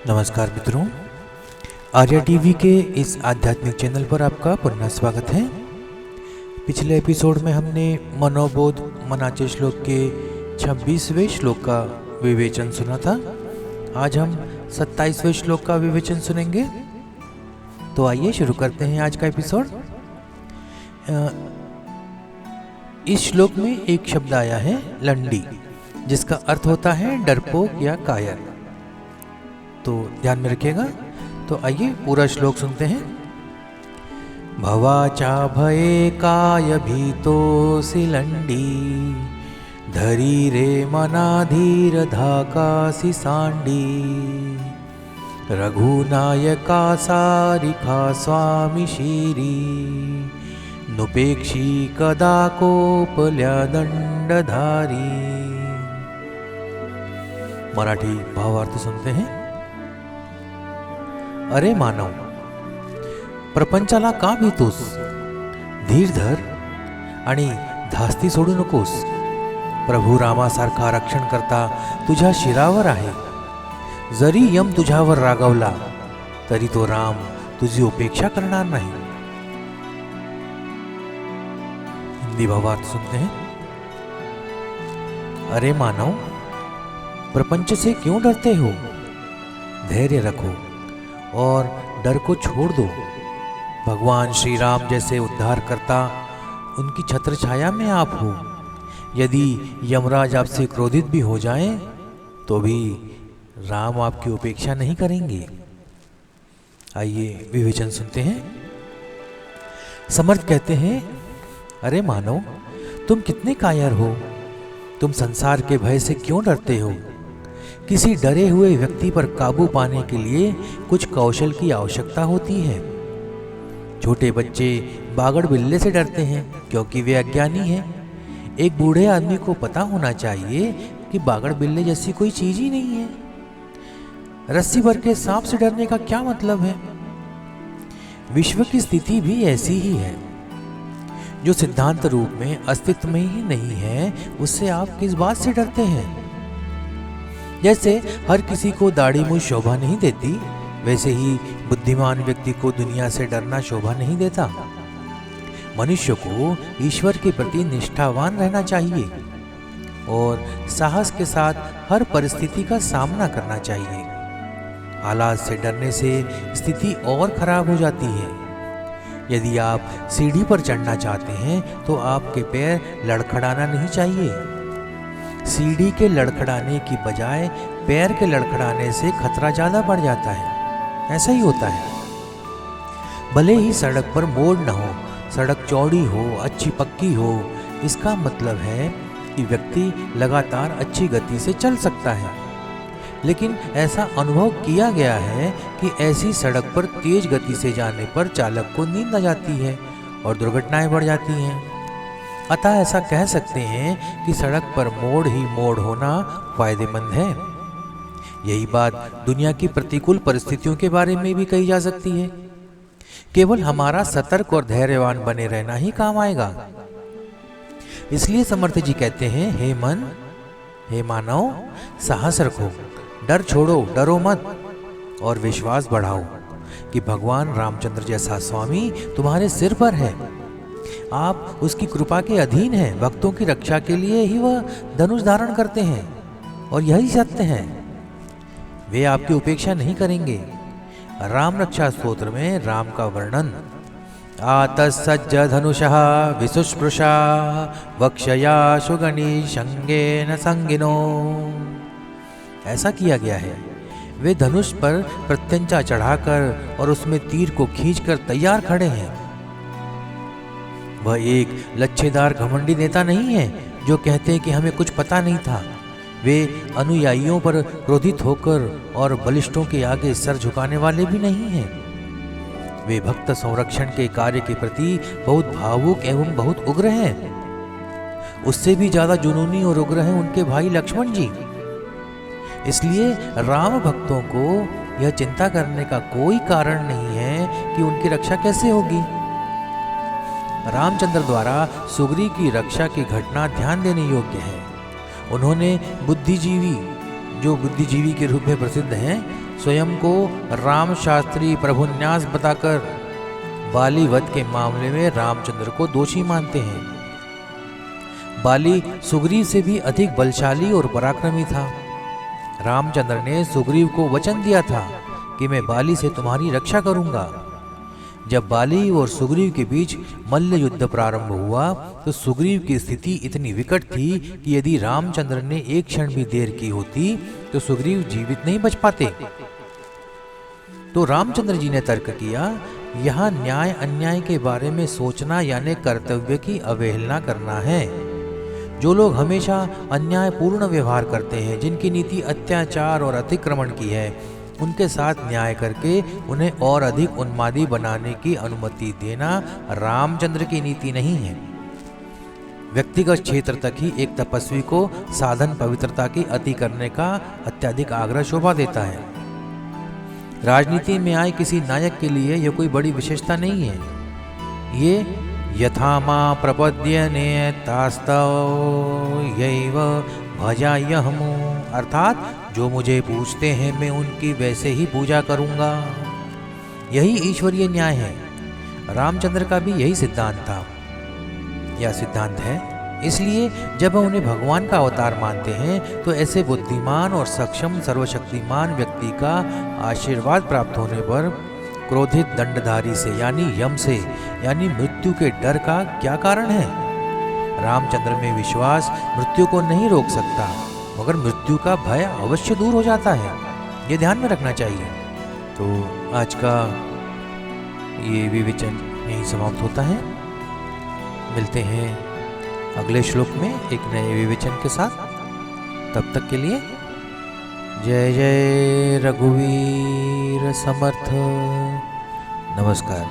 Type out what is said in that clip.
नमस्कार मित्रों, आर्या टीवी के इस आध्यात्मिक चैनल पर आपका पुनः स्वागत है। पिछले एपिसोड में हमने मनोबोध मनाचे श्लोक के 26वें श्लोक का विवेचन सुना था। आज हम 27वें श्लोक का विवेचन सुनेंगे। तो आइए शुरू करते हैं आज का एपिसोड। इस श्लोक में एक शब्द आया है लंडी, जिसका अर्थ होता है डरपोक या कायर। तो ध्यान में रखिएगा। तो आइए पूरा श्लोक सुनते हैं। भवाचा भये काय भीतोऽसि लंडी, धरी रे मनाधीर धाकासि सांडी, रघुनायका सारिका स्वामी शीरी, नुपेक्षी कदा कोपल्या दंडधारी। मराठी भावार्थ सुनते हैं। अरे मानव, प्रपंचाला का भीतोस? धीर धर आणि धास्ती सोडू नकोस। प्रभू रामासारखा रक्षण करता तुझ्या शिरावर आहे। जरी यम तुझ्यावर रागावला तरी तो राम तुझी उपेक्षा करणार नाही। हिंदी भावार्थ सुनते हैं। अरे मानव, प्रपंच से क्यों डरते हो? धैर्य रखो और डर को छोड़ दो। भगवान श्री राम जैसे उद्धार करता उनकी छत्र छाया में आप हो। यदि यमराज आपसे क्रोधित भी हो जाएं, तो भी राम आपकी उपेक्षा नहीं करेंगे। आइए विवेचन सुनते हैं। समर्थ कहते हैं, अरे मानव, तुम कितने कायर हो। तुम संसार के भय से क्यों डरते हो? किसी डरे हुए व्यक्ति पर काबू पाने के लिए कुछ कौशल की आवश्यकता होती है। छोटे बच्चे बागड़ बिल्ले से डरते हैं क्योंकि वे अज्ञानी हैं। एक बूढ़े आदमी को पता होना चाहिए कि बागड़ बिल्ले जैसी कोई चीज ही नहीं है। रस्सी भर के सांप से डरने का क्या मतलब है? विश्व की स्थिति भी ऐसी ही है। जो सिद्धांत रूप में अस्तित्व में ही नहीं है, उससे आप किस बात से डरते हैं? जैसे हर किसी को दाढ़ी मूंछ शोभा नहीं देती, वैसे ही बुद्धिमान व्यक्ति को दुनिया से डरना शोभा नहीं देता। मनुष्य को ईश्वर के प्रति निष्ठावान रहना चाहिए और साहस के साथ हर परिस्थिति का सामना करना चाहिए। हालात से डरने से स्थिति और खराब हो जाती है। यदि आप सीढ़ी पर चढ़ना चाहते हैं तो आपके पैर लड़खड़ाना नहीं चाहिए। सीढ़ी के लड़खड़ाने की बजाय पैर के लड़खड़ाने से खतरा ज्यादा बढ़ जाता है। ऐसा ही होता है। भले ही सड़क पर मोड़ न हो, सड़क चौड़ी हो, अच्छी पक्की हो, इसका मतलब है कि व्यक्ति लगातार अच्छी गति से चल सकता है। लेकिन ऐसा अनुभव किया गया है कि ऐसी सड़क पर तेज गति से जाने पर चालक को नींद आ जाती है और दुर्घटनाएं बढ़ जाती हैं। अतः ऐसा कह सकते हैं कि सड़क पर मोड़ ही मोड़ होना फायदेमंद है। यही बात दुनिया की प्रतिकूल परिस्थितियों के बारे में भी कही जा सकती है। केवल हमारा सतर्क और धैर्यवान बने रहना ही काम आएगा। इसलिए समर्थ जी कहते हैं, हे मन, हे मानव, साहस रखो, डर छोड़ो, डरो मत और विश्वास बढ़ाओ कि भगवान रामचंद्र जैसा स्वामी तुम्हारे सिर पर है। आप उसकी कृपा के अधीन हैं। भक्तों की रक्षा के लिए ही वह धनुष धारण करते हैं और यही सत्य है। वे आपकी उपेक्षा नहीं करेंगे। राम रक्षा स्तोत्र में राम का वर्णन आतसज्ज धनुषः विसुस्पृशा वक्षया शुगनी शंगेन संगिनो ऐसा किया गया है। वे धनुष पर प्रत्यंचा चढ़ाकर और उसमें तीर को खींचकर तैयार खड़े हैं। वह एक लच्छेदार घमंडी नेता नहीं है जो कहते हैं कि हमें कुछ पता नहीं था। वे अनुयायियों पर क्रोधित होकर और बलिष्ठों के आगे सर झुकाने वाले भी नहीं हैं। वे भक्त संरक्षण के कार्य के प्रति बहुत भावुक एवं बहुत उग्र हैं। उससे भी ज्यादा जुनूनी और उग्र हैं उनके भाई लक्ष्मण जी। इसलिए राम भक्तों को यह चिंता करने का कोई कारण नहीं है कि उनकी रक्षा कैसे होगी। रामचंद्र द्वारा सुग्रीव की रक्षा की घटना ध्यान देने योग्य है। उन्होंने बुद्धिजीवी जो बुद्धिजीवी के रूप में प्रसिद्ध हैं, स्वयं को राम शास्त्री प्रभुन्यास बताकर बाली वध के मामले में रामचंद्र को दोषी मानते हैं। बाली सुग्रीव से भी अधिक बलशाली और पराक्रमी था। रामचंद्र ने सुग्रीव को वचन दिया था कि मैं बाली से तुम्हारी रक्षा करूंगा। जब बाली और सुग्रीव के बीच मल्ल युद्ध प्रारंभ हुआ तो सुग्रीव की स्थिति इतनी विकट थी कि यदि रामचंद्र ने एक क्षण भी देर की होती तो सुग्रीव जीवित नहीं बच पाते। तो रामचंद्र जी ने तर्क किया, यहाँ न्याय अन्याय के बारे में सोचना यानी कर्तव्य की अवहेलना करना है। जो लोग हमेशा अन्यायपूर्ण व्यवहार करते हैं, जिनकी नीति अत्याचार और अतिक्रमण की है, उनके साथ न्याय करके उन्हें और अधिक उन्मादी बनाने की अनुमति देना रामचंद्र की नीति नहीं है। व्यक्तिगत क्षेत्र तक ही एक तपस्वी को साधन पवित्रता की अति करने का अत्यधिक आग्रह शोभा देता है। राजनीति में आए किसी नायक के लिए यह कोई बड़ी विशेषता नहीं है। ये यथा मां प्रपद्यने तास्तव यैव भजाम्यहम्, अर्थात जो मुझे पूछते हैं मैं उनकी वैसे ही पूजा करूंगा। यही ईश्वरीय न्याय है। रामचंद्र का भी यही सिद्धांत था या सिद्धांत है। इसलिए जब हम उन्हें भगवान का अवतार मानते हैं तो ऐसे बुद्धिमान और सक्षम सर्वशक्तिमान व्यक्ति का आशीर्वाद प्राप्त होने पर क्रोधित दंडधारी से यानी यम से यानी मृत्यु के डर का क्या कारण है। रामचंद्र में विश्वास मृत्यु को नहीं रोक सकता, मगर मृत्यु का भय अवश्य दूर हो जाता है। ये ध्यान में रखना चाहिए। तो आज का ये विवेचन यहीं समाप्त होता है। मिलते हैं अगले श्लोक में एक नए विवेचन के साथ। तब तक के लिए जय जय रघुवीर समर्थ। नमस्कार।